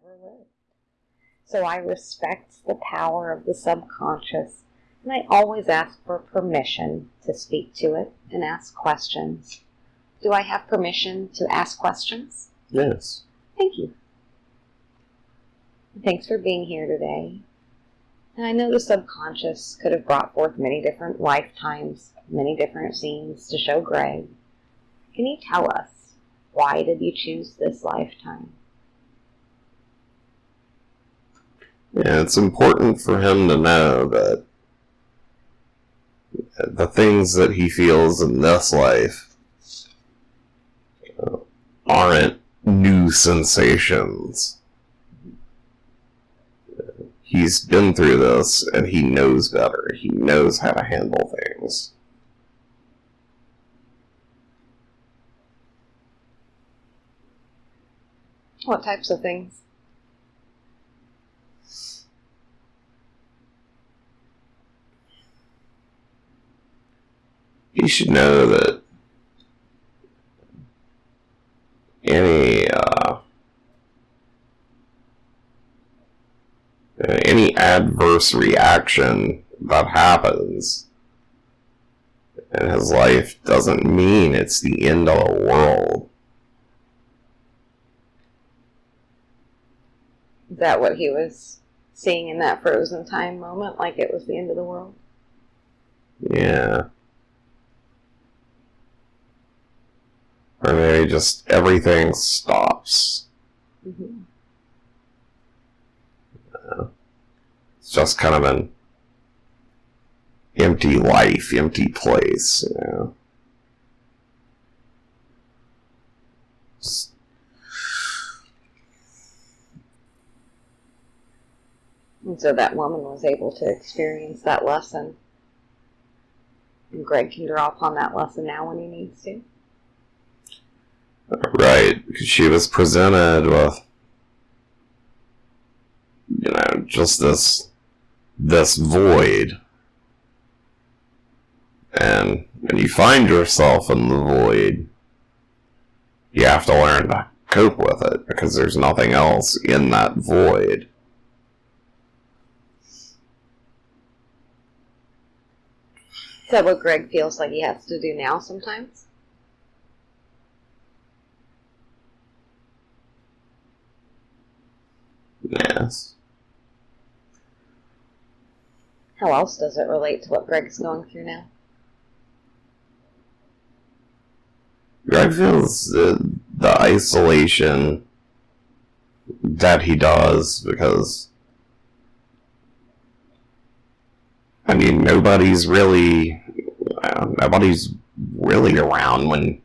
ever lived. So I respect the power of the subconscious, and I always ask for permission to speak to it and ask questions. Do I have permission to ask questions? Yes. Thank you. Thanks for being here today. And I know the subconscious could have brought forth many different lifetimes, many different scenes to show Greg. Can you tell us, why did you choose this lifetime? Yeah, it's important for him to know that the things that he feels in this life aren't new sensations. He's been through this, and he knows better. He knows how to handle things. What types of things? He should know that any adverse reaction that happens in his life doesn't mean it's the end of the world. Is that what he was seeing in that frozen time moment, like it was the end of the world? Yeah. Or maybe just everything stops. Mm-hmm. It's just kind of an empty life, empty place, you know. And so that woman was able to experience that lesson. And Greg can draw upon that lesson now when he needs to. Right, because she was presented with, you know, just this void. And when you find yourself in the void, you have to learn to cope with it, because there's nothing else in that void. Is that what Greg feels like he has to do now sometimes? Yes. How else does it relate to what Greg's going through now? Greg feels the isolation that he does because, I mean, nobody's really around when,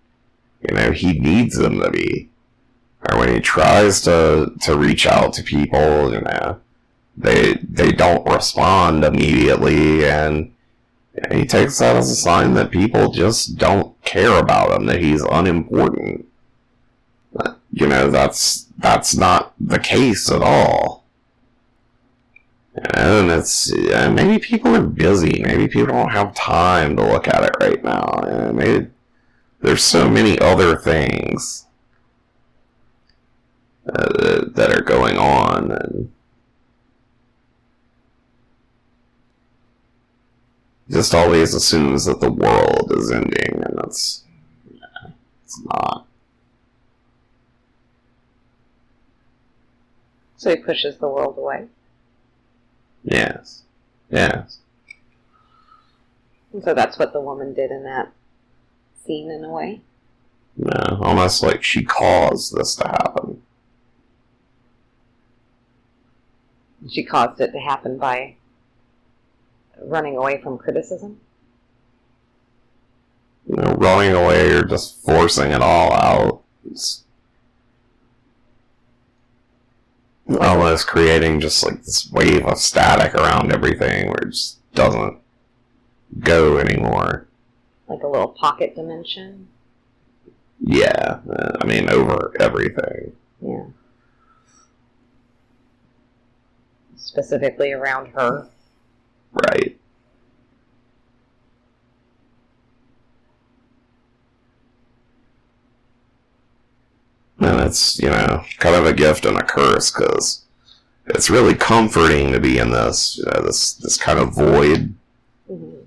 you know, he needs them to be. Or when he tries to reach out to people, you know, they don't respond immediately, and he takes that as a sign that people just don't care about him, that he's unimportant. But, you know, that's not the case at all. And it's, maybe people are busy, maybe people don't have time to look at it right now, and maybe there's so many other things that are going on, and just always assumes that the world is ending, and it's not. So he pushes the world away. Yes. Yes. And so that's what the woman did in that scene in a way. Yeah, almost like she caused this to happen. She caused it to happen by running away from criticism. You know, running away or just forcing it all out. It's almost creating just like this wave of static around everything where it just doesn't go anymore. Like a little pocket dimension. Yeah, I mean, over everything. Yeah. Specifically around her. Right. And it's, kind of a gift and a curse, because it's really comforting to be in this, this kind of void. Mm-hmm.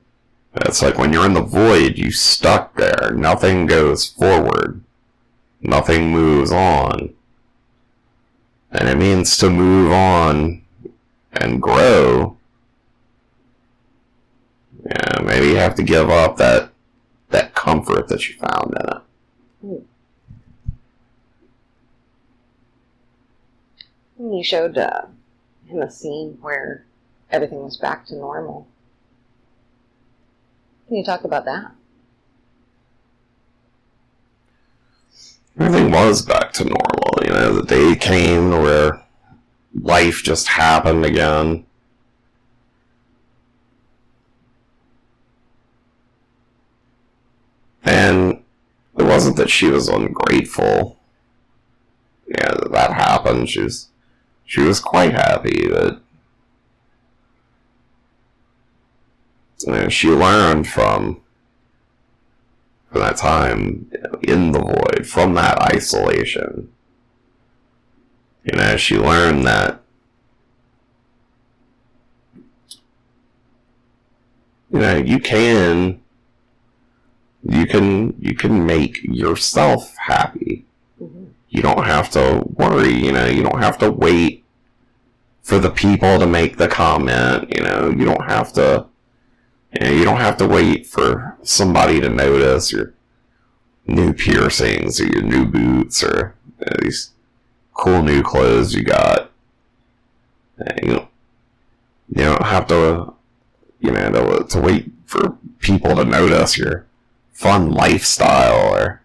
It's like when you're in the void, you stuck there. Nothing goes forward. Nothing moves on. And it means to move on and grow. Yeah, maybe you have to give up that comfort that you found in it. You showed him a scene where everything was back to normal. Can you talk about that? Everything was back to normal. The day came where life just happened again. And it wasn't that she was ungrateful. Yeah, that happened. She was quite happy, but she learned from that time in the void, from that isolation. She learned that you can make yourself happy. Mm-hmm. You don't have to worry, you don't have to wait for the people to make the comment, you don't have to wait for somebody to notice your new piercings or your new boots or these cool new clothes you got. You don't have to, to wait for people to notice your fun lifestyle or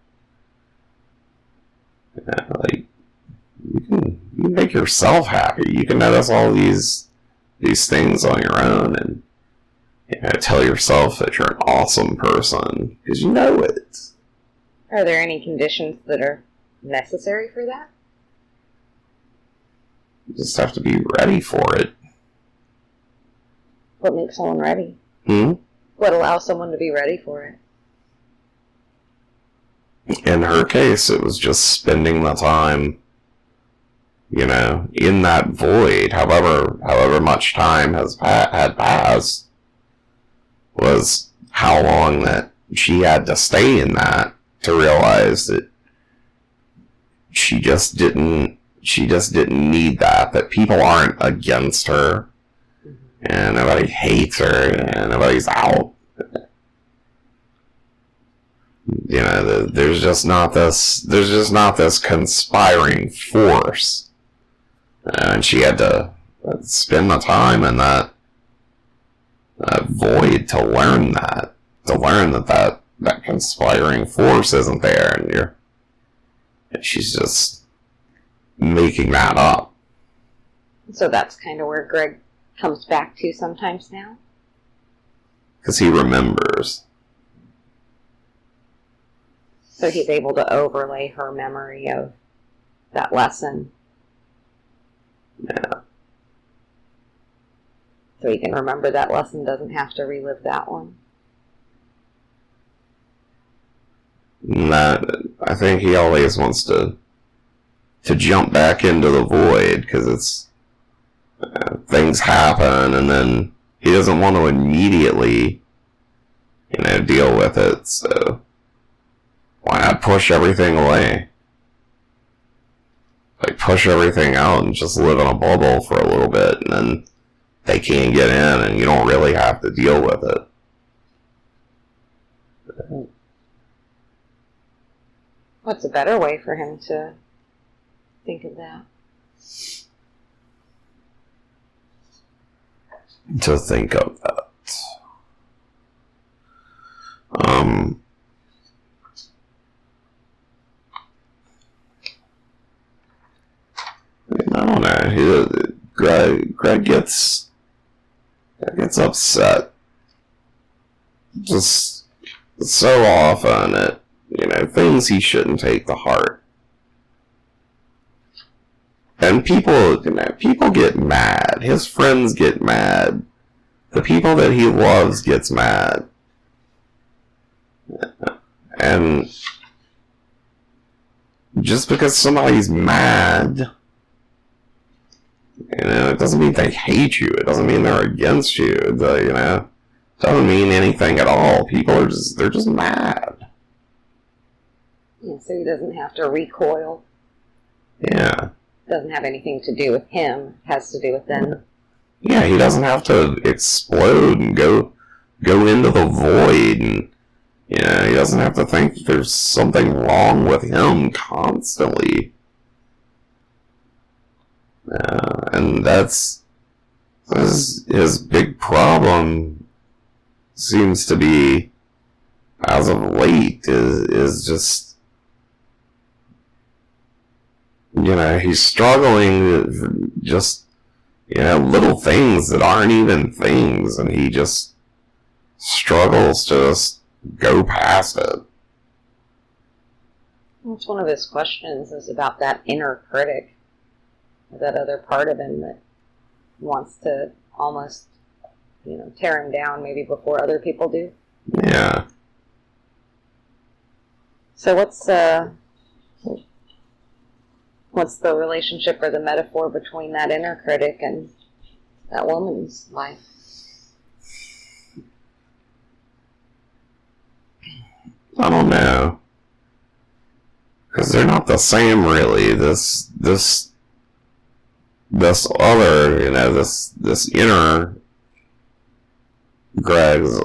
you can make yourself happy. You can notice all these things on your own and tell yourself that you're an awesome person because you know it. Are there any conditions that are necessary for that? You just have to be ready for it. What makes someone ready? What allows someone to be ready for it? In her case, it was just spending the time, in that void, however much time had passed, was how long that she had to stay in that to realize that she just didn't need that people aren't against her, and nobody hates her, and nobody's out. There's just not this conspiring force, and she had to spend the time in that void to learn that conspiring force isn't there, and she's just making that up. So that's kind of where Greg comes back to sometimes now? Because he remembers. So he's able to overlay her memory of that lesson. Yeah. So he can remember that lesson, doesn't have to relive that one. I think he always wants to jump back into the void because it's things happen, and then he doesn't want to immediately, deal with it. So why not push everything away? Push everything out and just live in a bubble for a little bit, and then they can't get in, and you don't really have to deal with it. What's a better way for him to think of that? To think of that. I don't know. Greg gets upset just so often at things he shouldn't take to heart. And people get mad. His friends get mad. The people that he loves gets mad. just because somebody's mad, it doesn't mean they hate you. It doesn't mean they're against you. It doesn't mean anything at all. People are they're just mad. Yeah, so he doesn't have to recoil. Yeah. It doesn't have anything to do with him. It has to do with them. Yeah, he doesn't have to explode and go into the void, and he doesn't have to think there's something wrong with him constantly. And that's his big problem. Seems to be, as of late, is just, he's struggling with just, little things that aren't even things, and he just struggles to just go past it. That's one of his questions, is about that inner critic, that other part of him that wants to almost, tear him down maybe before other people do. Yeah. So what's the relationship or the metaphor between that inner critic and that woman's life? I don't know. Because they're not the same, really. This other, this inner Greg's, I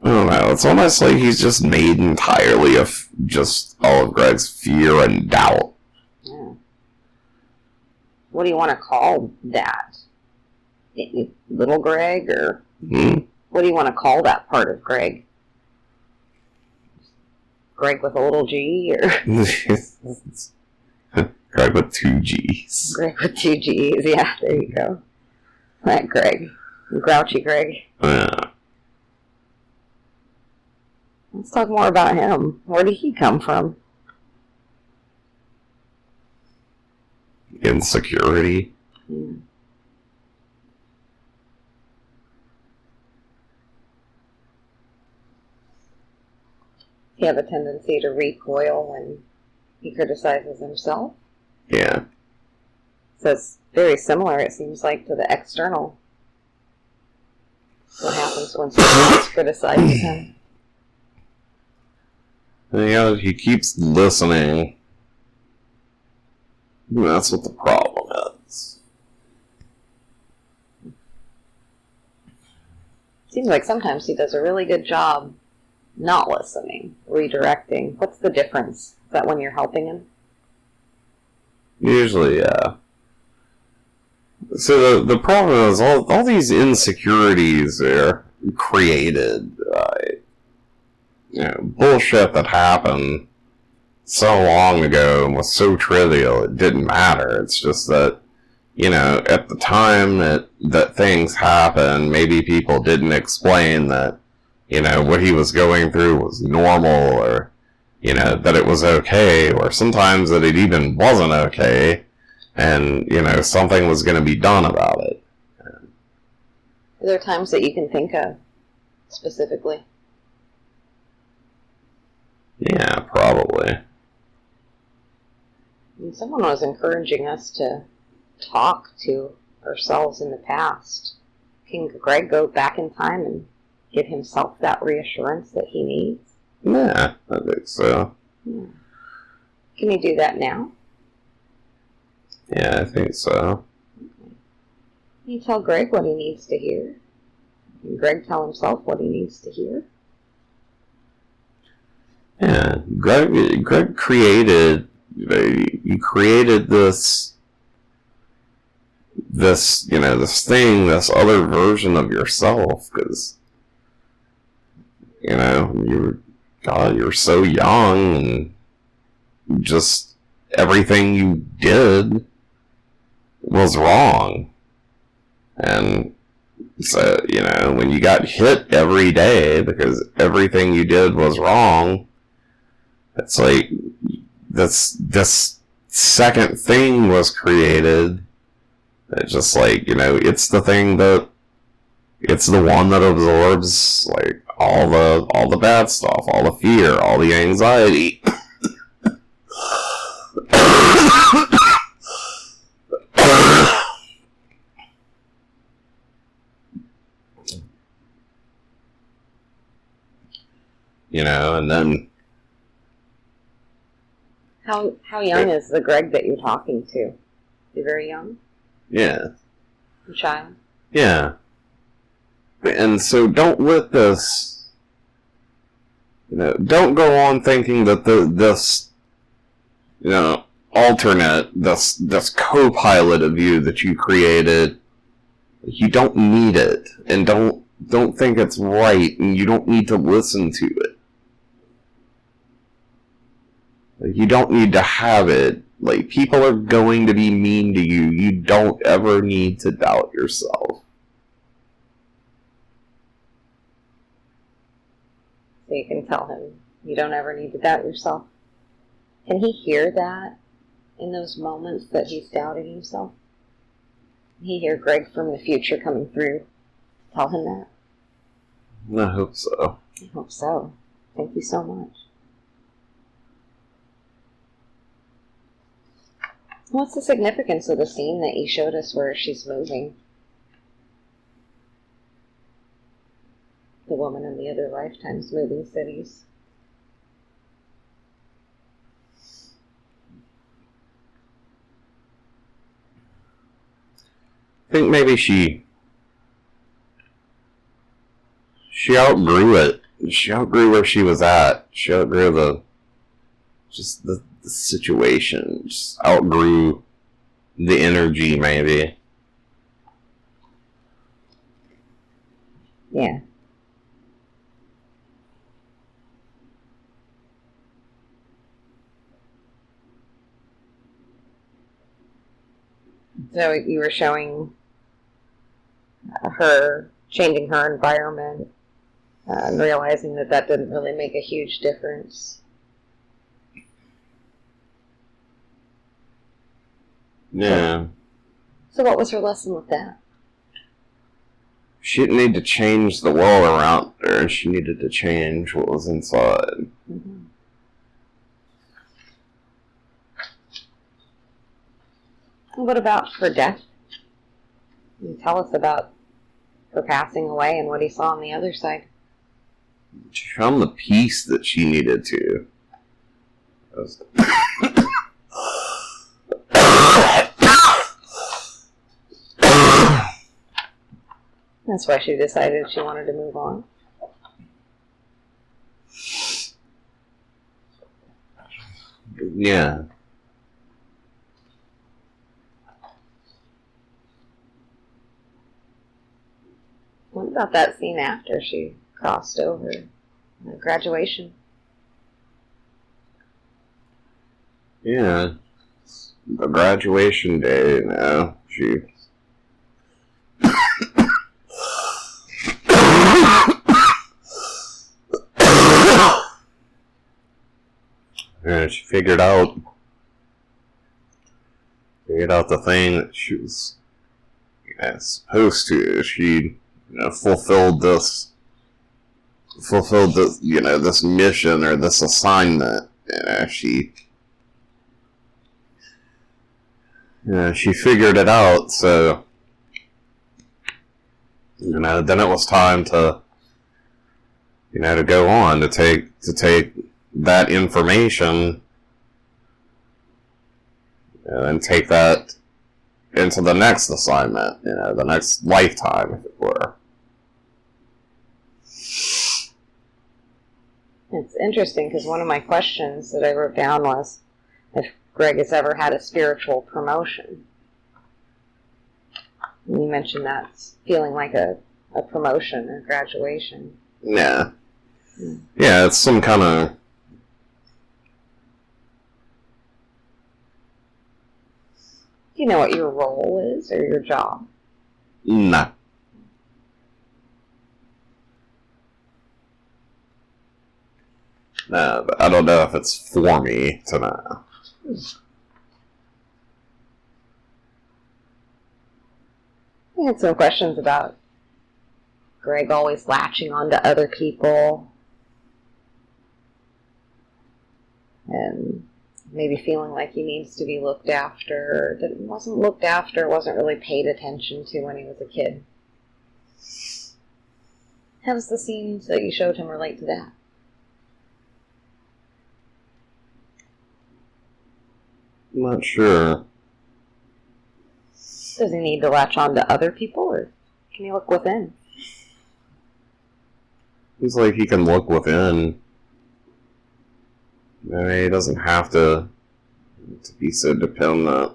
don't know. It's almost like he's just made entirely of just all of Greg's fear and doubt. Yeah. What do you want to call that? Little Greg, or what do you want to call that part of Greg? Greg with a little G, or Greg with 2 G's. Greg with 2 G's, yeah, there you go. That Greg. Grouchy Greg. Yeah. Let's talk more about him. Where did he come from? Insecurity. Yeah. He have a tendency to recoil when he criticizes himself. Yeah. So it's very similar, it seems like, to the external. What happens when someone else criticizes him? He keeps listening. That's what the problem is. Seems like sometimes he does a really good job not listening, redirecting. What's the difference? Is that when you're helping him? Usually, yeah. So the problem is all these insecurities are created by bullshit that happened so long ago and was so trivial it didn't matter. It's just that, at the time that things happened, maybe people didn't explain that, what he was going through was normal, or, that it was okay, or sometimes that it even wasn't okay, and, something was going to be done about it. Are there times that you can think of specifically? Yeah, probably. And someone was encouraging us to talk to ourselves in the past. Can Greg go back in time and give himself that reassurance that he needs? Yeah, I think so. Yeah. Can he do that now? Yeah, I think so. Okay. Can you tell Greg what he needs to hear? Can Greg tell himself what he needs to hear? Yeah, Greg created, he created this thing, this other version of yourself, because, you're so young, and just everything you did was wrong. And so, when you got hit every day because everything you did was wrong, it's like this second thing was created. It's just like, it's the thing it's the one that absorbs, like, all the bad stuff, all the fear, all the anxiety. You know, and then... How young is the Greg that you're talking to? Is he very young? Yeah. A child? Yeah. And so don't let this... You know, don't go on thinking that this, you know, alternate, this co-pilot of you that you created, you don't need it. And don't think it's right, and you don't need to listen to it. You don't need to have it. Like, people are going to be mean to you. You don't ever need to doubt yourself. So you can tell him you don't ever need to doubt yourself. Can he hear that in those moments that he's doubting himself? Can he hear Greg from the future coming through? Tell him that? I hope so. I hope so. Thank you so much. What's the significance of the scene that you showed us where she's moving? The woman in the other lifetimes moving cities. I think maybe she outgrew it. She outgrew where she was at. She outgrew the situation. Just outgrew the energy, maybe. Yeah. So you were showing her changing her environment and realizing that didn't really make a huge difference. Yeah. So what was her lesson with that? She didn't need to change the world around her. She needed to change what was inside. Mm-hmm. What about her death? Can you tell us about her passing away and what he saw on the other side? She found the peace that she needed to. That's why she decided she wanted to move on. Yeah. What about that scene after she crossed over? Graduation. Yeah. The graduation day, you know, she... Yeah, she figured out the thing that she was supposed to. She, fulfilled this, this mission or this assignment. She figured it out. So, then it was time to, to go on to take that information and take that into the next assignment, the next lifetime, if it were. It's interesting because one of my questions that I wrote down was if Greg has ever had a spiritual promotion. And you mentioned that's feeling like a promotion or graduation. Yeah. Yeah, it's some kind of... Do you know what your role is or your job? Nah. No, but I don't know if it's for me to know. I had some questions about Greg always latching on to other people and maybe feeling like he needs to be looked after, that wasn't looked after, wasn't really paid attention to when he was a kid. How does the scenes that you showed him relate to that? I'm not sure. Does he need to latch on to other people, or can he look within? Seems like he can look within. I mean, he doesn't have to be so dependent.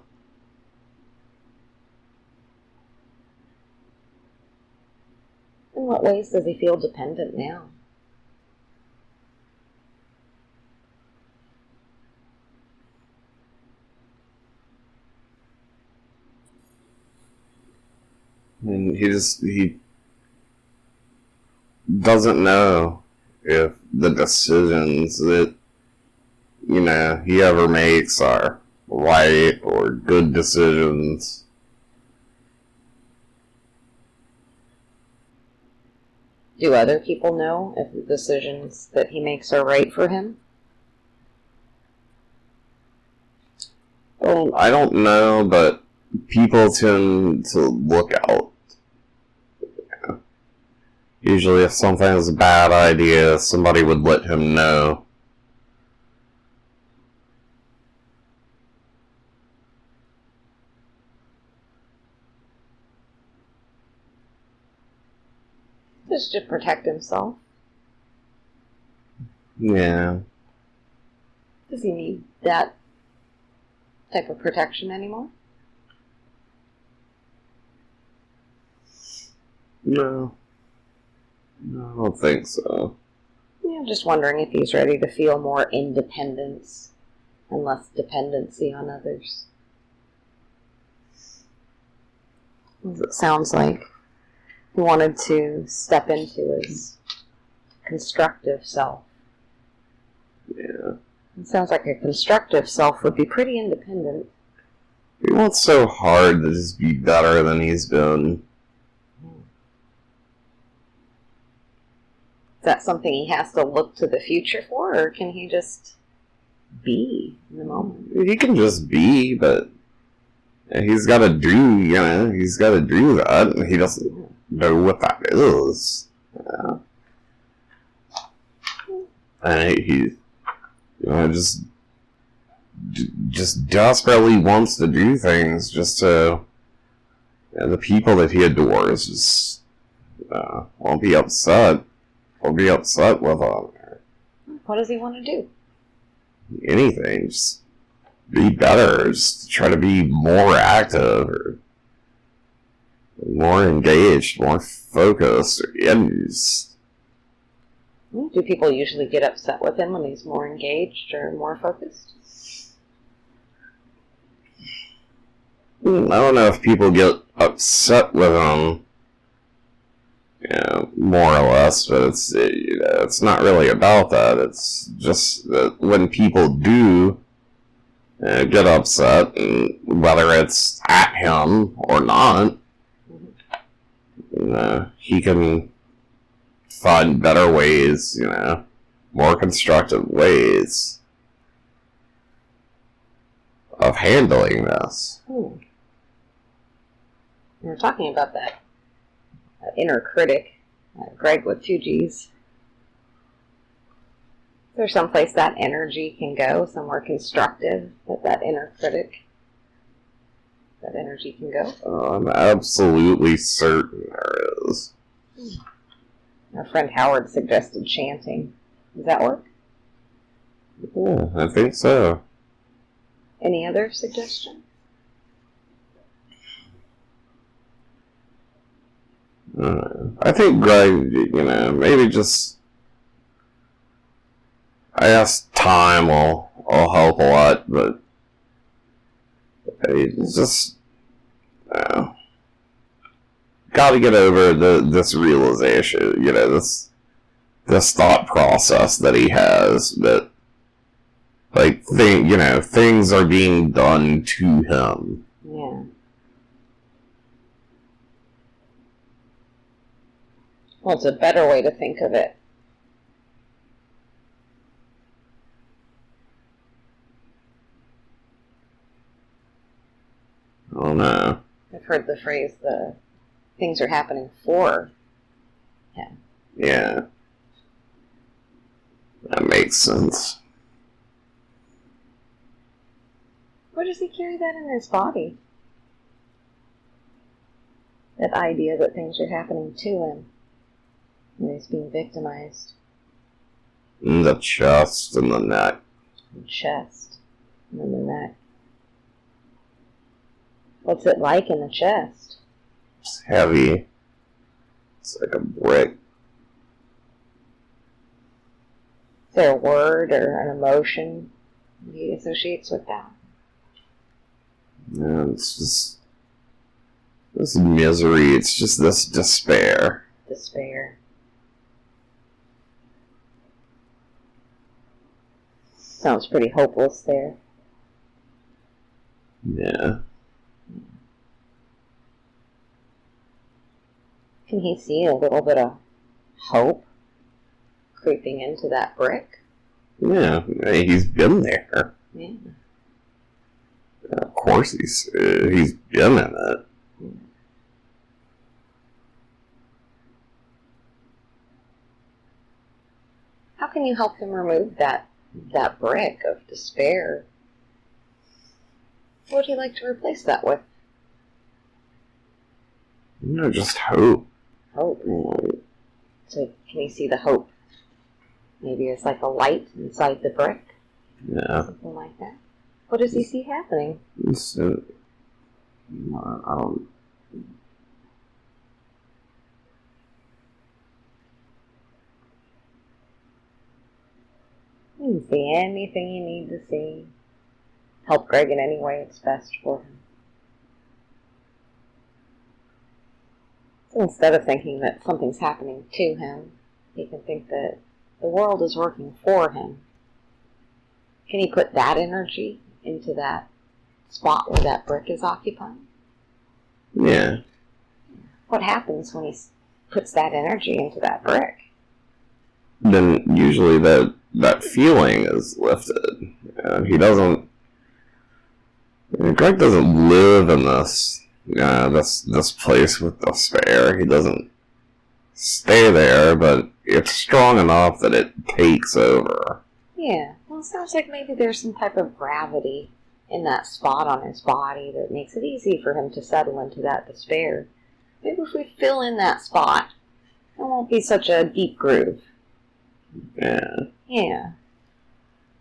In what ways does he feel dependent now? And he doesn't know if the decisions that, he ever makes are right or good decisions. Do other people know if the decisions that he makes are right for him? Well, I don't know, but people tend to look out. Usually if something is a bad idea, somebody would let him know. Just to protect himself. Yeah. Does he need that type of protection anymore? No. No, I don't think so. Yeah, I'm just wondering if he's ready to feel more independence and less dependency on others. It sounds like he wanted to step into his constructive self. Yeah. It sounds like a constructive self would be pretty independent. He wants so hard to just be better than he's been. Is that something he has to look to the future for, or can he just be in the moment? He can just be, but he's got to do, he's got to do that, and he doesn't know what that is. Yeah. And he just desperately wants to do things just to, the people that he adores just won't be upset. Won't be upset with him. What does he want to do? Anything, just be better, just try to be more active, or more engaged, more focused. Do people usually get upset with him when he's more engaged or more focused? I don't know if people get upset with him, more or less, but it's not really about that. It's just that when people do get upset, and whether it's at him or not, he can find better ways, more constructive ways of handling this. We were talking about that inner critic, Greg with 2 G's. Is there someplace that energy can go, somewhere constructive, that inner critic, that energy can go? I'm absolutely certain there is. Our friend Howard suggested chanting. Does that work? Yeah, I think so. Any other suggestions? I think Greg, maybe just, I guess time will help a lot, but it's just, gotta get over this realization, this thought process that he has, that, things are being done to him. Yeah. Well, it's a better way to think of it. Oh no. I've heard the phrase, the things are happening for him. Yeah. That makes sense. Where does he carry that in his body? That idea that things are happening to him. And he's being victimized. In the chest and the neck. The chest. And then the neck. What's it like in the chest? It's heavy. It's like a brick. Is there a word or an emotion he associates with that? Yeah, it's just this misery. It's just this despair. Despair. Sounds pretty hopeless there. Yeah. Can he see a little bit of hope creeping into that brick? Yeah, he's been there. Yeah. Of course he's been in it. How can you help him remove that brick of despair? What would you like to replace that with? Just hope. Hope. So can you see the hope? Maybe it's like a light inside the brick? Yeah. Something like that. What does he see happening? It's, I don't... You can see anything you need to see. Help Greg in any way it's best for him. So instead of thinking that something's happening to him, he can think that the world is working for him. Can he put that energy into that spot where that brick is occupied? Yeah. What happens when he puts that energy into that brick? Then usually that feeling is lifted. He doesn't... Greg doesn't live in this place with despair. He doesn't stay there, but it's strong enough that it takes over. Yeah, well, it sounds like maybe there's some type of gravity in that spot on his body that makes it easy for him to settle into that despair. Maybe if we fill in that spot, it won't be such a deep groove. Yeah. Yeah.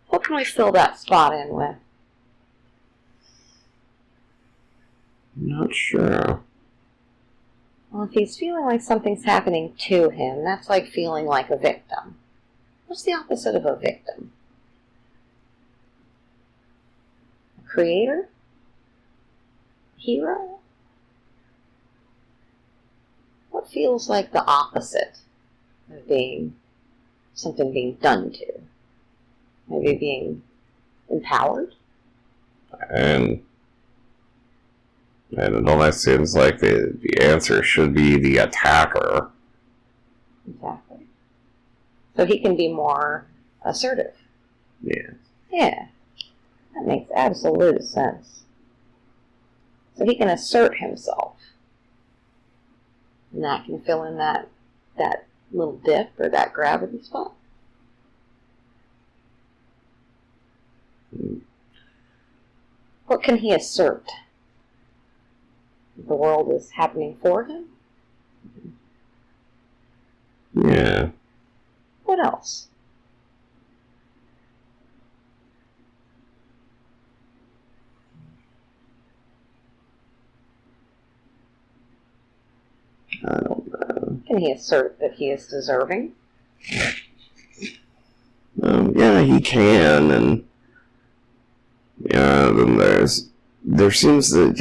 What can we fill that spot in with? I'm not sure. Well, if he's feeling like something's happening to him, that's like feeling like a victim. What's the opposite of a victim? A creator? Hero? What feels like the opposite of being something being done to? Maybe being empowered? And it almost seems like the answer should be the attacker. Exactly. So he can be more assertive. Yeah. Yeah. That makes absolute sense. So he can assert himself. And that can fill in that little dip or that gravity spot. What can he assert? The world is happening for him? Yeah. What else? I don't know. Can he assert that he is deserving? Yeah, he can, and then there seems to,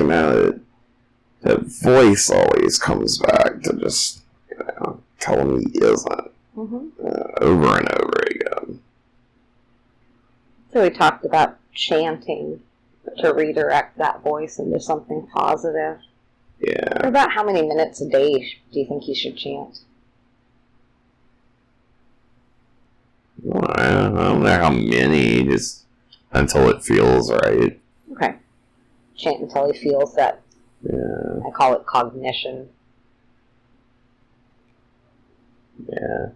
that voice always comes back to just, tell him he isn't, over and over again. So we talked about chanting to redirect that voice into something positive. Yeah. For about how many minutes a day do you think he should chant? I don't know how many, just until it feels right. Okay. Chant until he feels that. Yeah. I call it cognition. Yeah.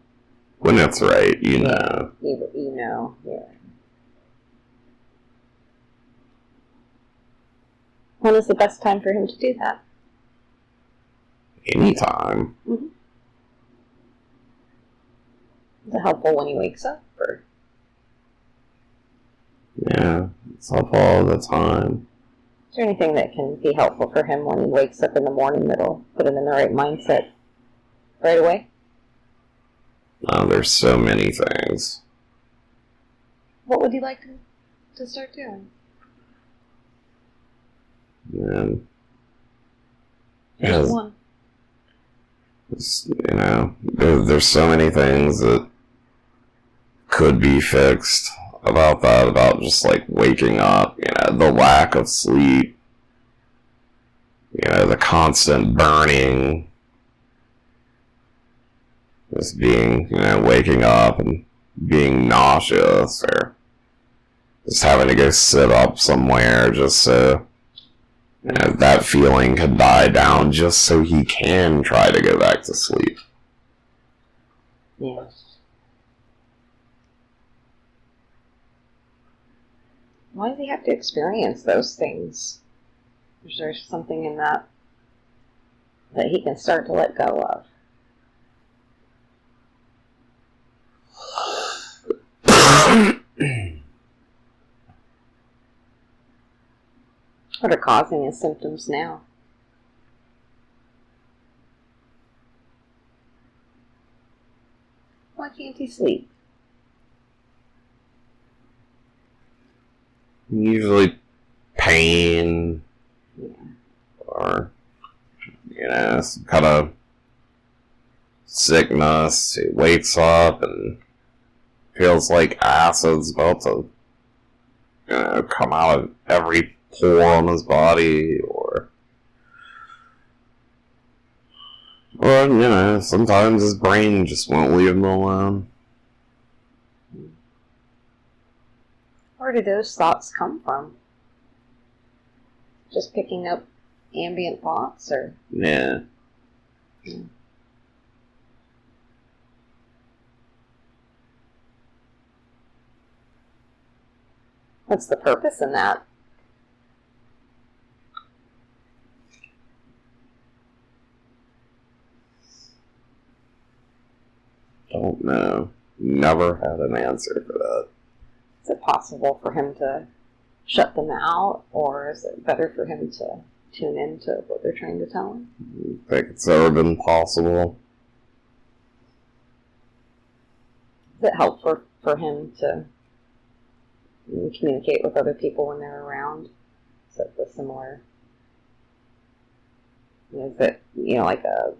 When it's right, you know. You know. Yeah. When is the best time for him to do that? Anytime. Mm-hmm. Is it helpful when he wakes up? Or? Yeah, it's helpful all the time. Is there anything that can be helpful for him when he wakes up in the morning that'll put him in the right mindset right away? Oh, there's so many things. What would you like to start doing? And Just one. You know, there's so many things that could be fixed about that, about just like waking up, you know, the lack of sleep, you know, the constant burning, just being, you know, waking up and being nauseous, or just having to go sit up somewhere just so, you know, that feeling can die down just so he can try to go back to sleep. Yeah. Why does he have to experience those things? Is there something in that he can start to let go of? What are causing his symptoms now? Why can't he sleep? Usually pain, Yeah. or, you know, some kind of sickness. He wakes up and feels like acid's about to, you know, come out of every pore on his body, or, you know, sometimes his brain just won't leave him alone. Where do those thoughts come from? Just picking up ambient thoughts, or? Yeah. What's the purpose in that? Don't know. Never had an answer for that. Is it possible for him to shut them out, or is it better for him to tune into what they're trying to tell him? I think it's ever been possible. Is it helpful for him to communicate with other people when they're around? Is it the similar? Is it, you know, like a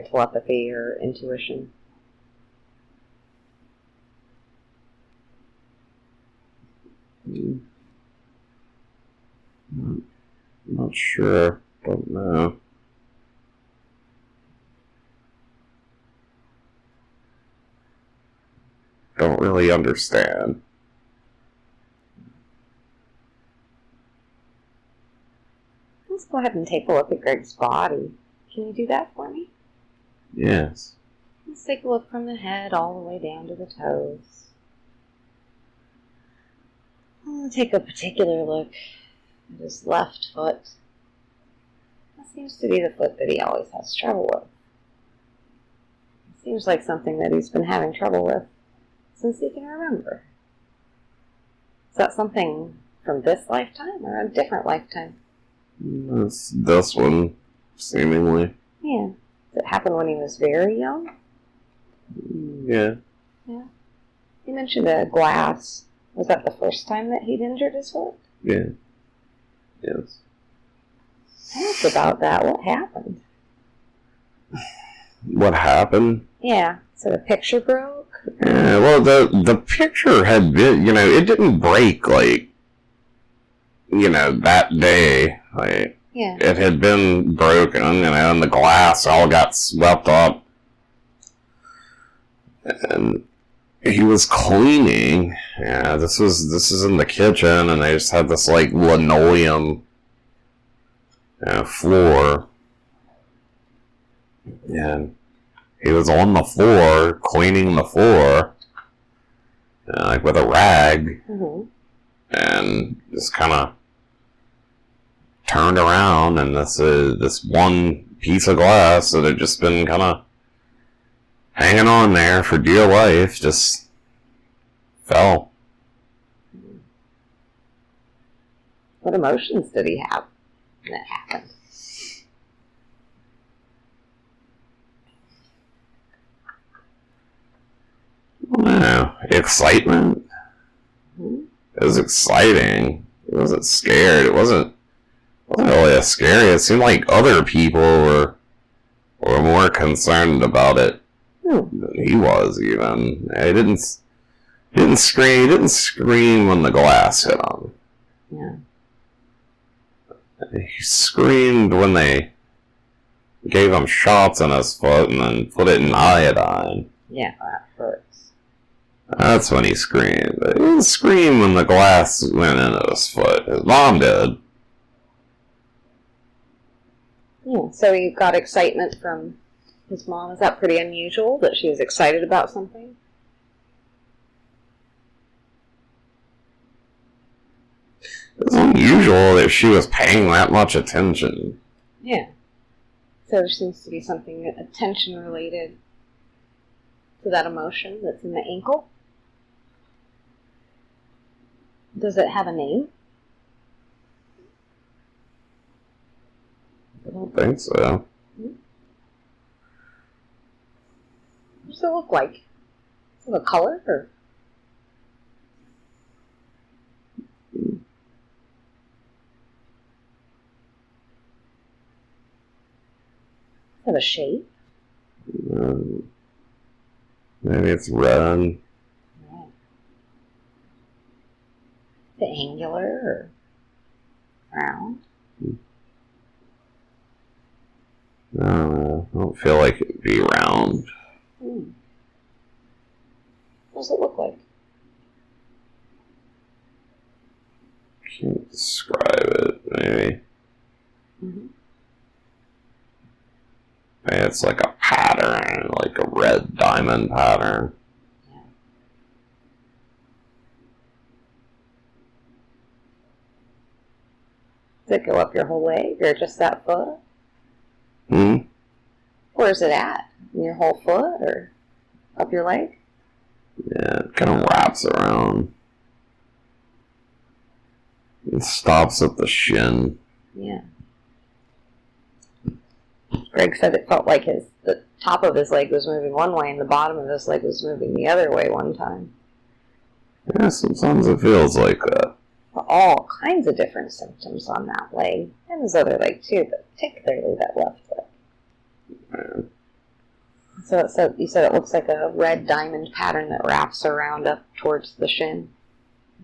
telepathy or intuition? Not sure. Don't know. Don't really understand. Let's go ahead and take a look at Greg's body. Can you do that for me? Yes. Let's take a look from the head all the way down to the toes. I'll take a particular look at his left foot. That seems to be the foot that he always has trouble with. It seems like something that he's been having trouble with since he can remember. Is that something from this lifetime or a different lifetime? That's this one, seemingly. Yeah. Did it happen when he was very young? Yeah. Yeah. You mentioned a glass. Was that the first time that he'd injured his foot? Yeah. Yes. Tell us about that. What happened? What happened? Yeah. So the picture broke? Yeah, well, the picture had been, you know, it didn't break, like, you know, that day. Like, Yeah. it had been broken, you know, and the glass all got swept up. And he was cleaning. Yeah, this is in the kitchen, and they just had this like linoleum floor, and he was on the floor cleaning the floor, like with a rag, and just kind of turned around, and this one piece of glass that had just been kind of hanging on there for dear life just fell. What emotions did he have when that happened? Excitement. It was exciting. He wasn't scared. It wasn't really that scary. It seemed like other people were more concerned about it than he was. Even he didn't scream. He didn't scream when the glass hit him. Yeah. He screamed when they gave him shots in his foot and then put it in iodine. Yeah, that hurts. That's when he screamed. But he didn't scream when the glass went into his foot. His mom did. Yeah, so he got excitement from his mom. Is that pretty unusual, that she was excited about something? It's unusual that she was paying that much attention. Yeah. So there seems to be something attention related to that emotion that's in the ankle. Does it have a name? I don't think so. What does it look like? Is it a color or? Is it a shape? Maybe it's red. Right. Is it angular or round? I don't feel like it'd be round. What does it look like? Can't describe it, maybe. Maybe it's like a pattern, like a red diamond pattern. Yeah. Does it go up your whole leg or just that foot? Where is it at? In your whole foot or up your leg? Yeah, it kind of wraps around. It stops at the shin. Yeah. Greg said it felt like the top of his leg was moving one way and the bottom of his leg was moving the other way one time. Yeah, sometimes it feels like that. All kinds of different symptoms on that leg and his other leg too, but particularly that left leg. Yeah. So you said it looks like a red diamond pattern that wraps around up towards the shin.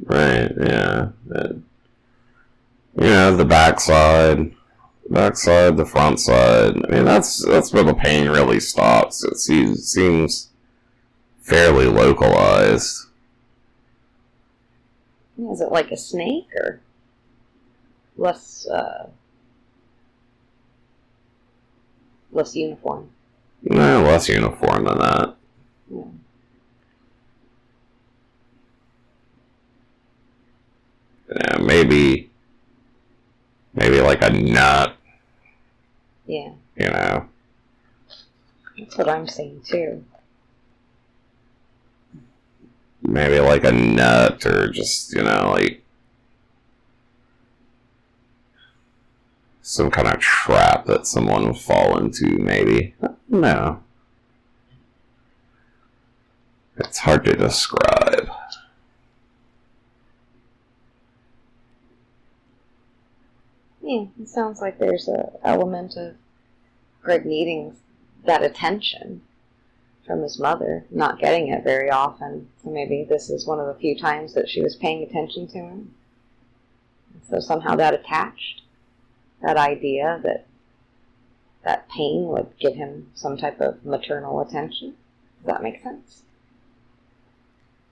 Right, yeah. The backside, the front side. I mean, that's where the pain really stops. It seems fairly localized. Is it like a snake or less uniform? No, less uniform than that. Yeah. Yeah, maybe like a nut. Yeah. That's what I'm seeing too. Maybe like a nut or just, like some kind of trap that someone would fall into, maybe. No. It's hard to describe. Yeah, it sounds like there's an element of Greg needing that attention from his mother, not getting it very often. So maybe this is one of the few times that she was paying attention to him. So somehow that attached, that idea that pain would give him some type of maternal attention. Does that make sense?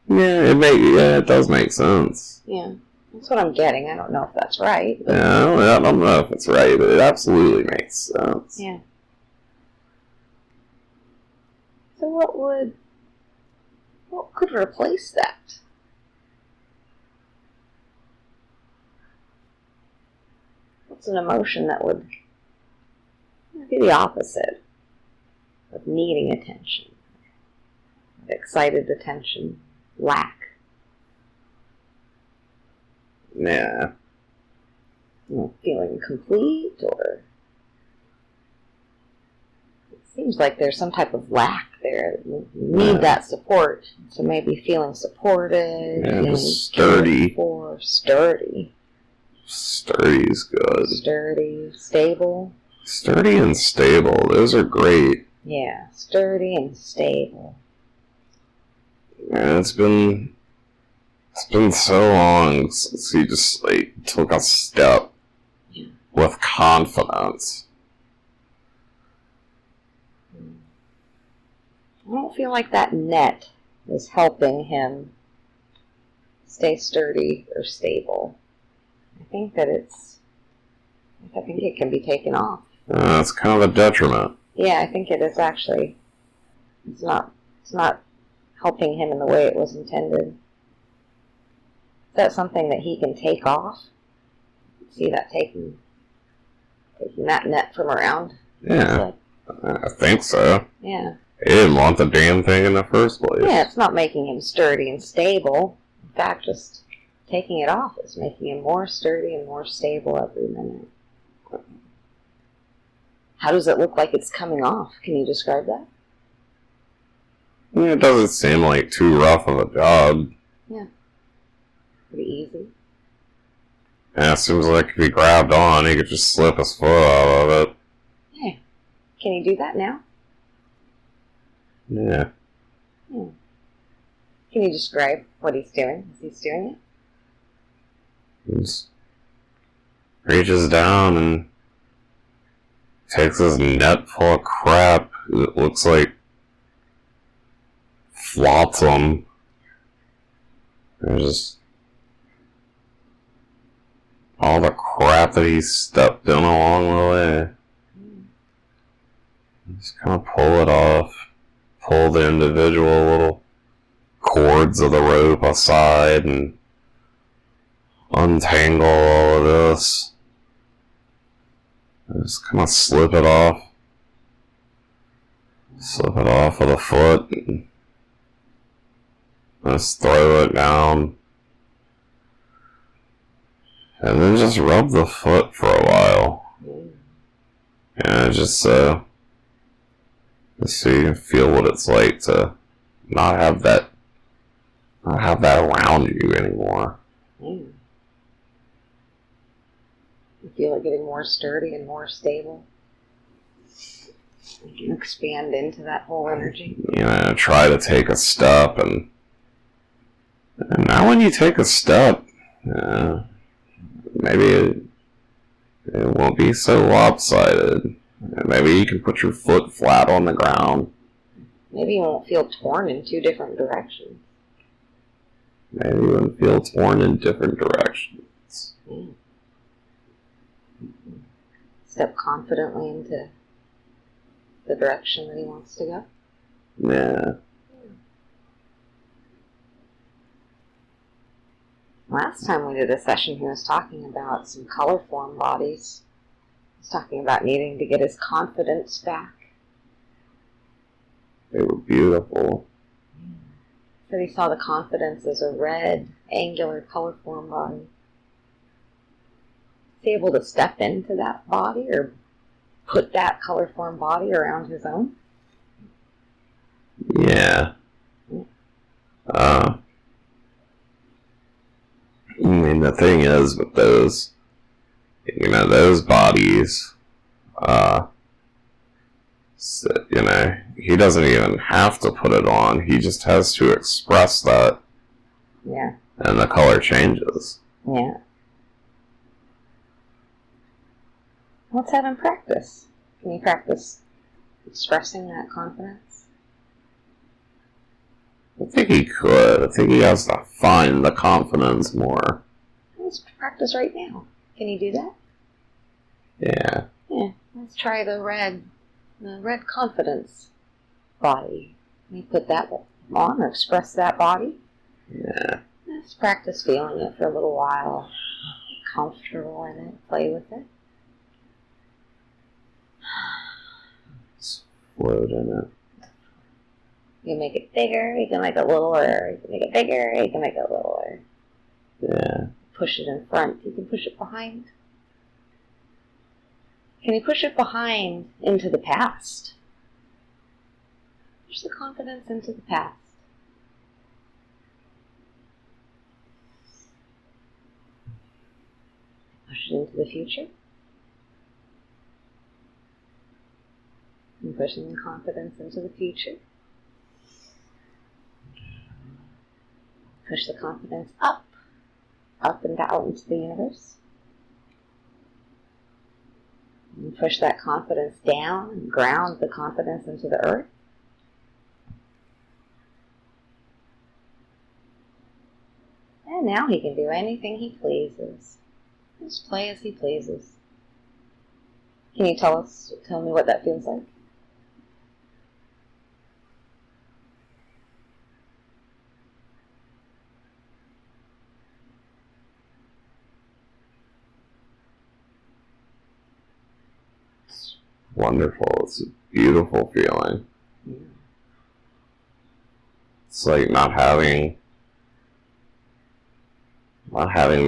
Yeah, it does make sense. Yeah, that's what I'm getting. I don't know if that's right. But Yeah, I don't know if it's right, but it absolutely makes sense. yeah. So what could replace that? What's an emotion that would be the opposite of needing attention, excited attention, lack? Yeah. Feeling complete, or it seems like there's some type of lack there. You need that support, so maybe feeling supported, feeling sturdy. Sturdy. Sturdy's good. Sturdy, stable. Sturdy and stable, those are great. Yeah, sturdy and stable. Yeah, it's been so long since he just took a step with confidence. I don't feel like that net is helping him stay sturdy or stable. I think it can be taken off. It's kind of a detriment. Yeah, I think it is actually. It's not helping him in the way it was intended. Is that something that he can take off? See that taking that net from around? Yeah, I think so. Yeah. He didn't want the damn thing in the first place. Yeah, it's not making him sturdy and stable. In fact, just taking it off is making him more sturdy and more stable every minute. How does it look like it's coming off? Can you describe that? It doesn't seem like too rough of a job. Yeah. Pretty easy. Yeah, it seems like if he grabbed on, he could just slip his foot out of it. Yeah. Can he do that now? Yeah. Can you describe what he's doing as he's doing it? He just reaches down and takes his net full of crap. It looks like flotsam. There's just all the crap that he stepped in along the way. Just kind of pull it off. Pull the individual little cords of the rope aside and untangle all of this. Just kind of slip it off. Slip it off of the foot and just throw it down. And then just rub the foot for a while. And just so you can feel what it's like to not have that around you anymore. You feel it getting more sturdy and more stable. You can expand into that whole energy. Try to take a step, and now when you take a step, maybe it won't be so lopsided. Maybe you can put your foot flat on the ground. Maybe you won't feel torn in two different directions. Maybe you won't feel torn in different directions. Step confidently into the direction that he wants to go. Yeah. Last time we did a session, he was talking about some color form bodies. He was talking about needing to get his confidence back. They were beautiful. Said he saw the confidence as a red, angular color form body. Is he able to step into that body or put that color form body around his own? Yeah. The thing is with those, those bodies, he doesn't even have to put it on. He just has to express that. Yeah. And the color changes. Yeah. Let's have him practice. Can you practice expressing that confidence? I think he could. I think he has to find the confidence more. Let's practice right now. Can you do that? Yeah. Yeah. Let's try the red confidence body. Let me put that on or express that body. Yeah. Let's practice feeling it for a little while. Get comfortable in it. Play with it. Just float in it. You can make it bigger, you can make it littler, you can make it bigger, you can make it littler. Yeah. Push it in front, you can push it behind. Can you push it behind into the past? Push the confidence into the past. Push it into the future. And pushing the confidence into the future. Push the confidence up and out into the universe. And push that confidence down and ground the confidence into the earth. And now he can do anything he pleases. Just play as he pleases. Can you tell me what that feels like? Wonderful. It's a beautiful feeling. Yeah. It's like not having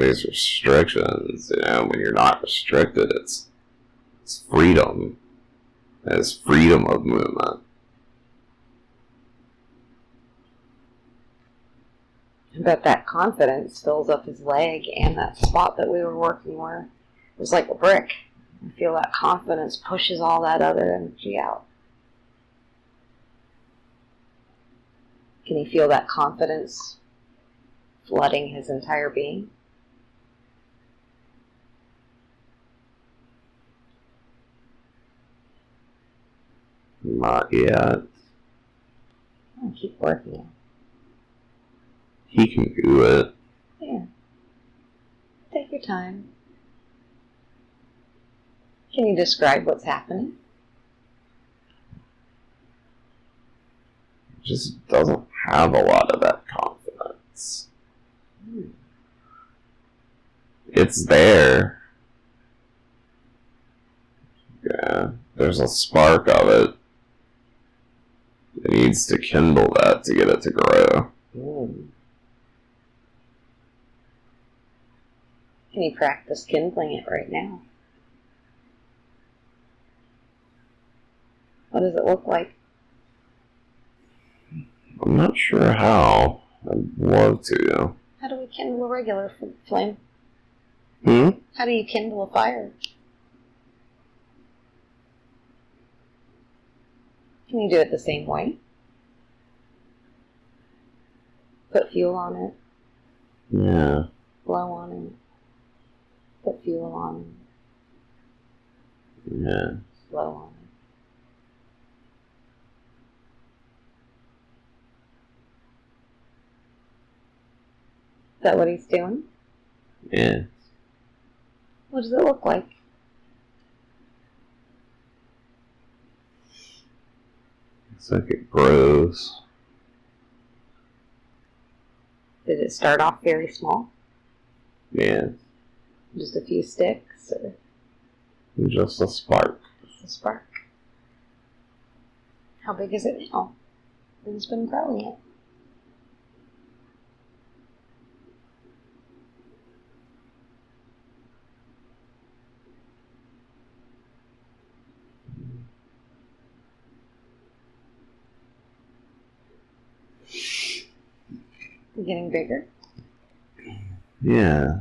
these restrictions. When you're not restricted, it's freedom. It's freedom of movement. But that confidence fills up his leg, and that spot that we were working where it was like a brick. I feel that confidence pushes all that other energy out. Can you feel that confidence flooding his entire being? Not yet. I'll keep working it. He can do it. Yeah. Take your time. Can you describe what's happening? Just doesn't have a lot of that confidence. It's there. Yeah, there's a spark of it. It needs to kindle that to get it to grow. Can you practice kindling it right now? What does it look like? I'm not sure how. I'd love to. How do we kindle a regular flame? Hmm? How do you kindle a fire? Can you do it the same way? Put fuel on it. Yeah. Blow on it. Put fuel on it. Yeah. Blow on it. Is that what he's doing? Yeah. What does it look like? It's like it grows. Did it start off very small? Yeah. Just a few sticks or Just a spark. just a spark? How big is it now? Who's been growing it? Getting bigger? Yeah.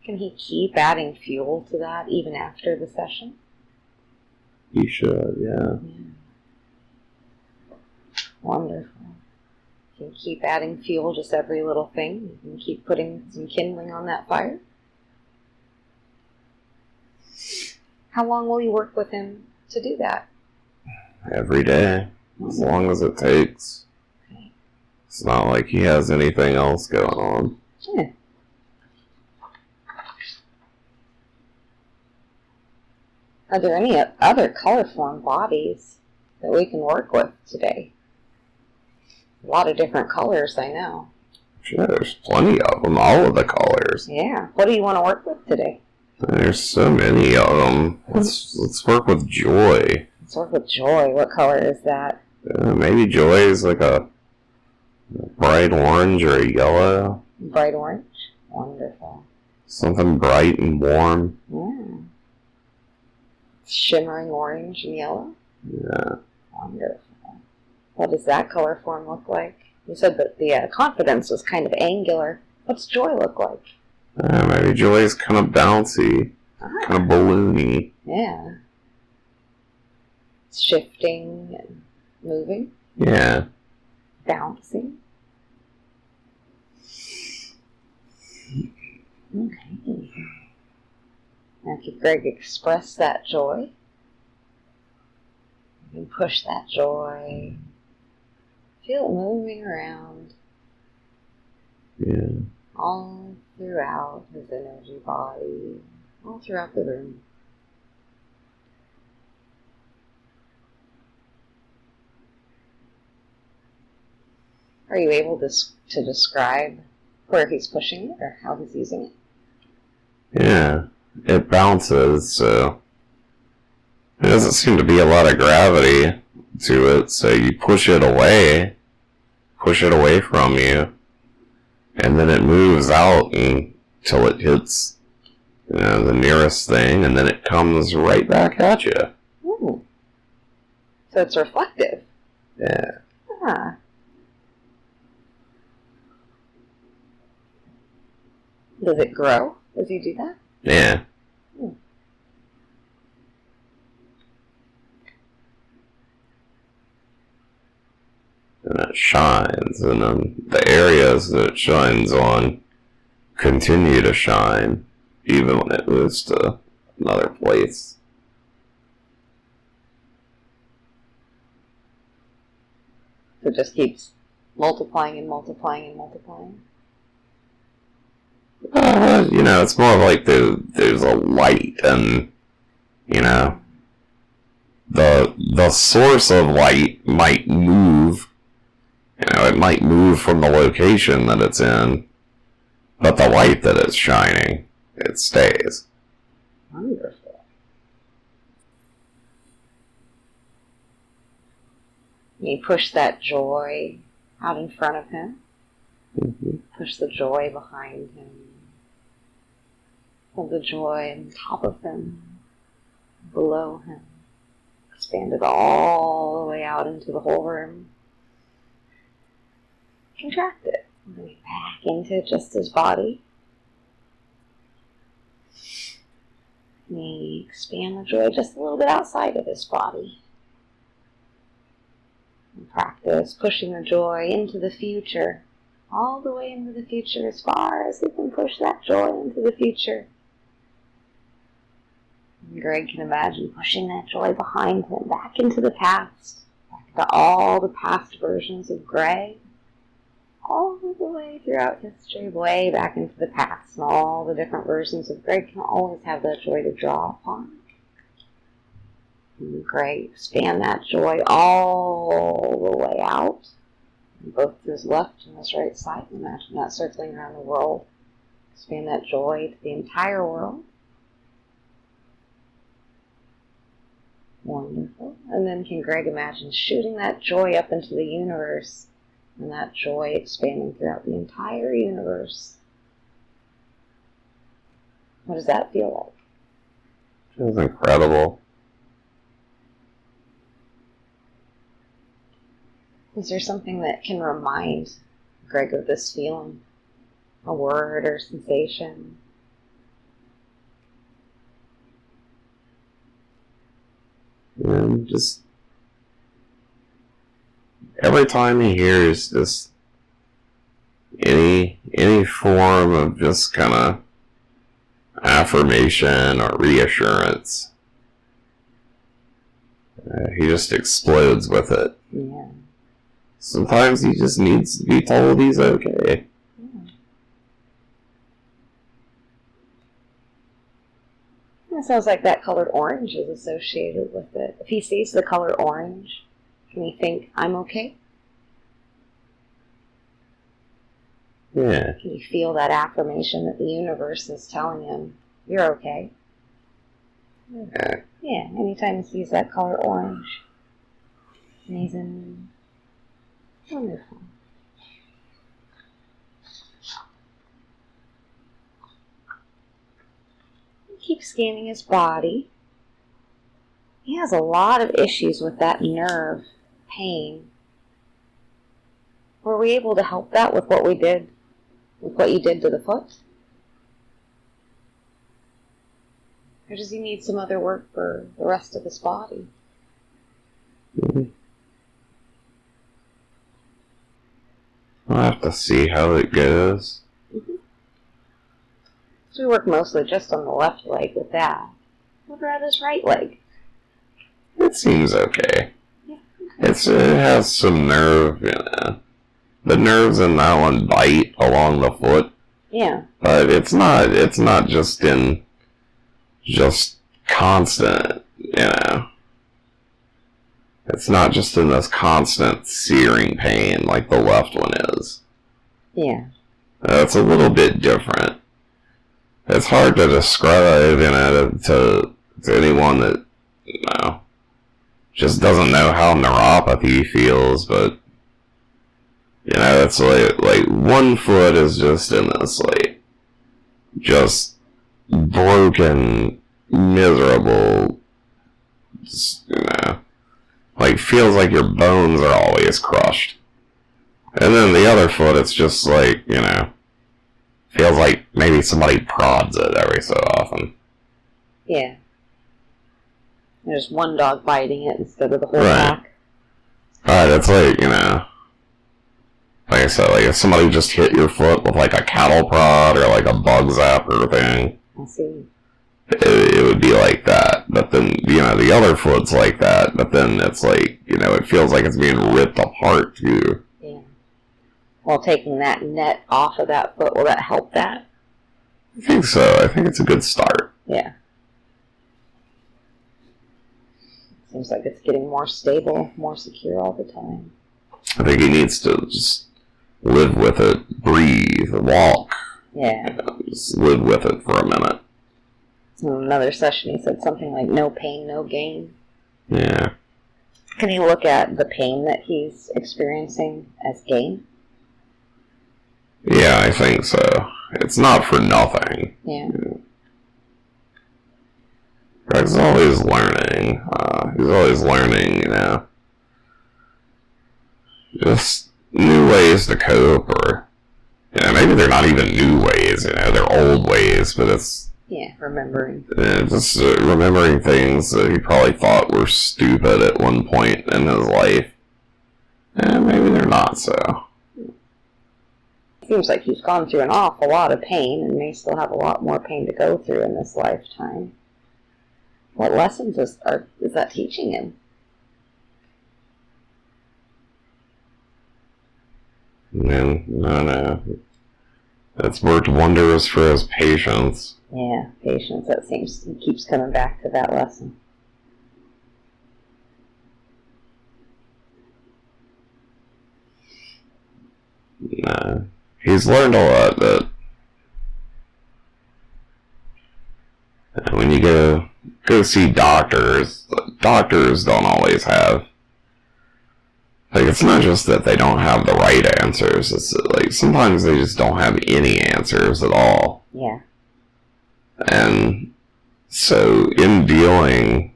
Can he keep adding fuel to that even after the session? You should, yeah. Wonderful. You can keep adding fuel, just every little thing. You can keep putting some kindling on that fire. How long will you work with him to do that? Every day. As long as it takes. Okay. It's not like he has anything else going on. Yeah. Are there any other colorform bodies that we can work with today? A lot of different colors, I know. Sure, there's plenty of them, all of the colors. Yeah. What do you want to work with today? There's so many of them. Let's work with joy. Let's work with joy. What color is that? Maybe joy is like a bright orange or a yellow. Bright orange? Wonderful. Something bright and warm. Yeah. Shimmering orange and yellow? Yeah. Wonderful. What does that color form look like? You said that the confidence was kind of angular. What's joy look like? Maybe joy is kind of bouncy, kind of balloony. Yeah. It's shifting and moving. Yeah. Bouncing. Okay. Now can Greg express that joy? You can push that joy. Feel it moving around. Yeah. All throughout his energy body. All throughout the room. Are you able to describe where he's pushing it or how he's using it? Yeah. It bounces, so there doesn't seem to be a lot of gravity to it, so you push it away from you, and then it moves out until it hits, the nearest thing, and then it comes right back at you. Ooh. So it's reflective. Yeah. Ah. Does it grow as you do that? Yeah. And it shines, and then the areas that it shines on continue to shine, even when it moves to another place. So it just keeps multiplying and multiplying and multiplying? It's more like there's a light, and, the source of light might move. It might move from the location that it's in, but the light that it's shining, it stays. Wonderful. You push that joy out in front of him. Mm-hmm. Push the joy behind him. Hold the joy on top of him, below him. Expand it all the way out into the whole room. Contract it. Bring it back into just his body. Maybe expand the joy just a little bit outside of his body. And practice pushing the joy into the future. All the way into the future, as far as you can push that joy into the future. And Greg can imagine pushing that joy behind him, back into the past, back to all the past versions of Greg, all the way throughout history, way back into the past, and all the different versions of Greg can always have that joy to draw upon. And Greg, expand that joy all the way out, both his left and his right side. Imagine that circling around the world. Expand that joy to the entire world. Wonderful. And then can Greg imagine shooting that joy up into the universe, and that joy expanding throughout the entire universe. What does that feel like? Feels incredible. Is there something that can remind Greg of this feeling? A word or sensation? And just every time he hears this, any form of just kind of affirmation or reassurance, He just explodes with it. Yeah. Sometimes he just needs to be told he's okay. It sounds like that colored orange is associated with it. If he sees the color orange, can he think, I'm okay? Yeah. Can he feel that affirmation that the universe is telling him, you're okay? Yeah. Yeah, anytime he sees that color orange. Amazing. Wonderful. Keep scanning his body. He has a lot of issues with that nerve pain. Were we able to help that with what we did, with what you did to the foot? Or does he need some other work for the rest of his body? Mm-hmm. I'll have to see how it goes. Mm-hmm. So we work mostly just on the left leg with that. What about his right leg? It seems okay. Yeah. It has some nerve, The nerves in that one bite along the foot. Yeah. But it's not just in just constant, It's not just in this constant searing pain like the left one is. Yeah. It's a little bit different. It's hard to describe, to anyone that, just doesn't know how neuropathy feels, but, it's like one foot is just in this, just broken, miserable, just, feels like your bones are always crushed. And then the other foot, it's just feels like maybe somebody prods it every so often. Yeah. There's one dog biting it instead of the whole Right. pack. Alright, it's like I said, if somebody just hit your foot with a cattle prod or a bug zapper thing. I see. It would be like that. But then, the other foot's like that, but then it's it feels like it's being ripped apart too. Yeah. Well, taking that net off of that foot, will that help that? I think so. I think it's a good start. Yeah. Seems like it's getting more stable, more secure all the time. I think he needs to just live with it, breathe, walk. Yeah. Just live with it for a minute. In another session, he said something like, no pain, no gain. Yeah. Can he look at the pain that he's experiencing as gain? Yeah, I think so. It's not for nothing. Yeah. Greg's always learning. He's always learning, just new ways to cope, or, maybe they're not even new ways, they're old ways, but it's... Yeah, remembering. Just remembering things that he probably thought were stupid at one point in his life. Maybe they're not so. Seems like he's gone through an awful lot of pain and may still have a lot more pain to go through in this lifetime. What lessons is that teaching him? Man, no. It's worked wonders for his patience. Yeah, patience. That seems, he keeps coming back to that lesson. Nah. He's learned a lot that when you go see doctors don't always have, it's not just that they don't have the right answers, it's sometimes they just don't have any answers at all. Yeah. And so in dealing,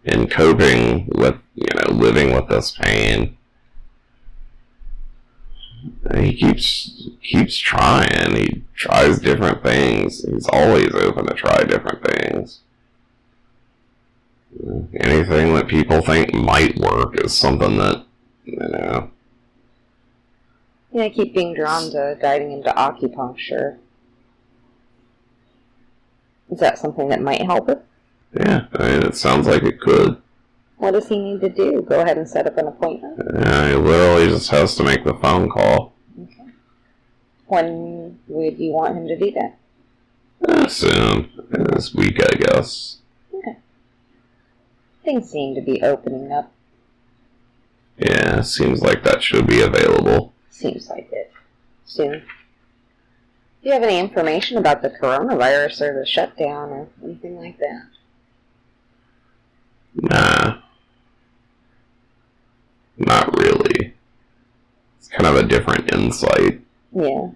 in coping with, living with this pain, he keeps trying. He tries different things. He's always open to try different things. Anything that people think might work is something that, Yeah, I keep being drawn to guiding into acupuncture. Is that something that might help it? Yeah, it sounds like it could. What does he need to do? Go ahead and set up an appointment? He literally just has to make the phone call. Okay. When would you want him to do that? Soon. This week, I guess. Okay. Things seem to be opening up. Yeah, seems like that should be available. Seems like it. Soon. Do you have any information about the coronavirus or the shutdown or anything like that? Nah. Not really. It's kind of a different insight. Yeah.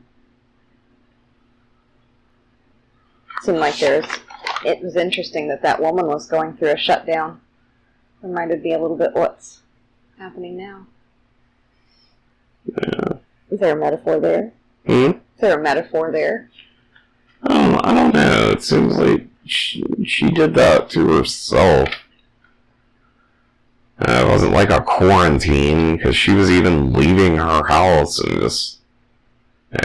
Seemed like it was interesting that woman was going through a shutdown. Reminded me a little bit what's happening now. Yeah. Is there a metaphor there? Hmm? Is there a metaphor there? I don't know. It seems like she did that to herself. It wasn't like a quarantine, because she was even leaving her house and just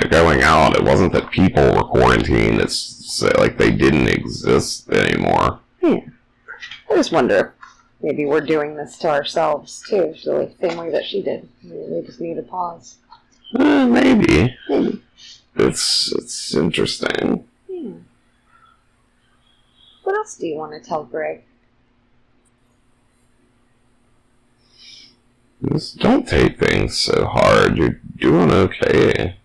going out. It wasn't that people were quarantined. It's like they didn't exist anymore. Yeah. I just wonder if maybe we're doing this to ourselves, too, the same way that she did. We just need a pause. Maybe. It's interesting. Yeah. What else do you want to tell Greg? Just don't take things so hard. You're doing okay.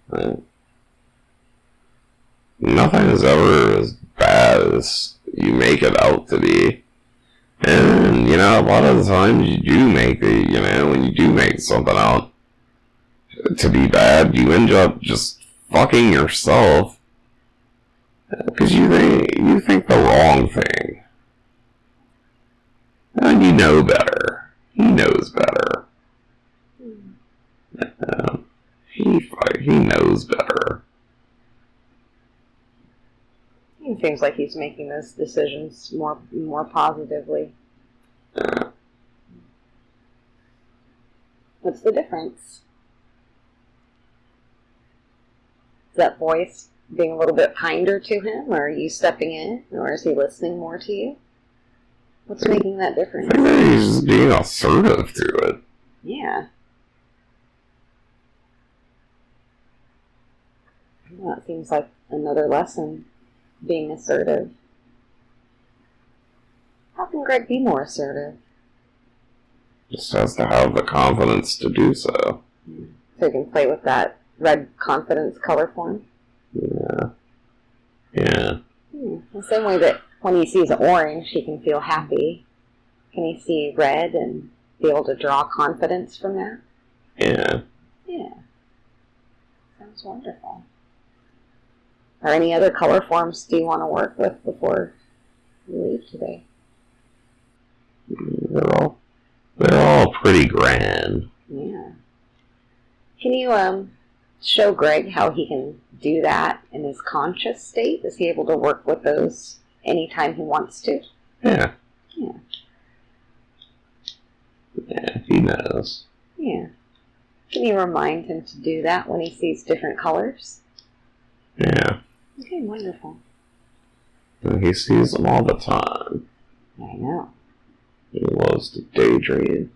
Nothing is ever as bad as you make it out to be. And, a lot of the times you do make it, when you do make something out to be bad, you end up just fucking yourself. Because you think the wrong thing. And you know better. He knows better. He knows better. It seems like he's making those decisions more positively. What's the difference? Is that voice being a little bit kinder to him, or are you stepping in, or is he listening more to you? What's making that difference? I think he's being assertive to it. Yeah. Well, that seems like another lesson, being assertive. How can Greg be more assertive? Just has to have the confidence to do so. So he can play with that red confidence color form? Yeah. The same way that when he sees orange, he can feel happy. Can he see red and be able to draw confidence from that? Yeah. Sounds wonderful. Are any other color forms do you want to work with before you leave today? They're all pretty grand. Yeah. Can you show Greg how he can do that in his conscious state? Is he able to work with those anytime he wants to? Yeah. Yeah. Yeah, he knows. Yeah. Can you remind him to do that when he sees different colors? Yeah. Okay, wonderful. And he sees them all the time. I know. He loves to daydream.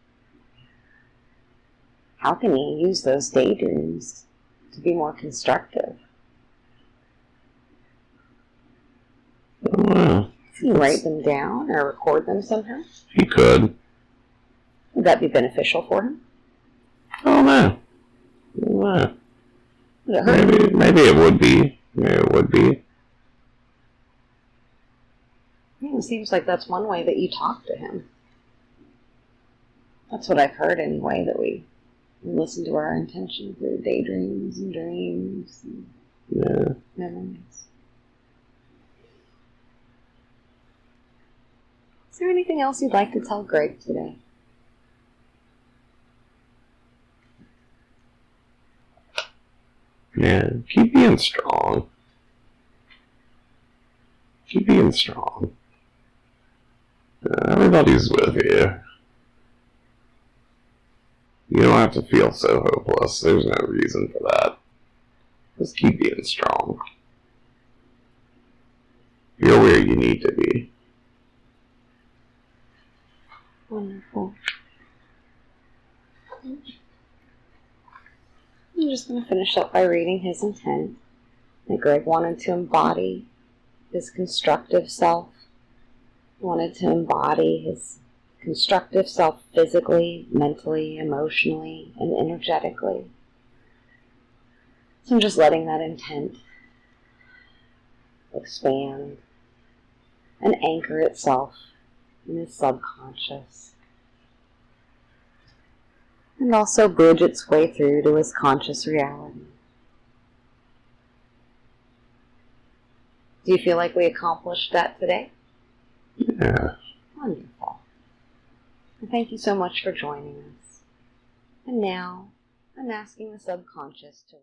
How can he use those daydreams to be more constructive? Can you write them down or record them somehow? He could. Would that be beneficial for him? Oh, no. Would it hurt? Maybe it would be. Yeah, it seems like that's one way that you talk to him. That's what I've heard anyway, that we listen to our intentions through daydreams and dreams and memories. Is there anything else you'd like to tell Greg today? Yeah, keep being strong. Keep being strong. Everybody's with you. You don't have to feel so hopeless. There's no reason for that. Just keep being strong. You're where you need to be. Wonderful. I'm just going to finish up by reading his intent. That Greg wanted to embody his constructive self. He wanted to embody his constructive self physically, mentally, emotionally, and energetically. So I'm just letting that intent expand and anchor itself in his subconscious, and also bridge its way through to his conscious reality. Do you feel like we accomplished that today? Yeah. Wonderful. And thank you so much for joining us. And now, I'm asking the subconscious to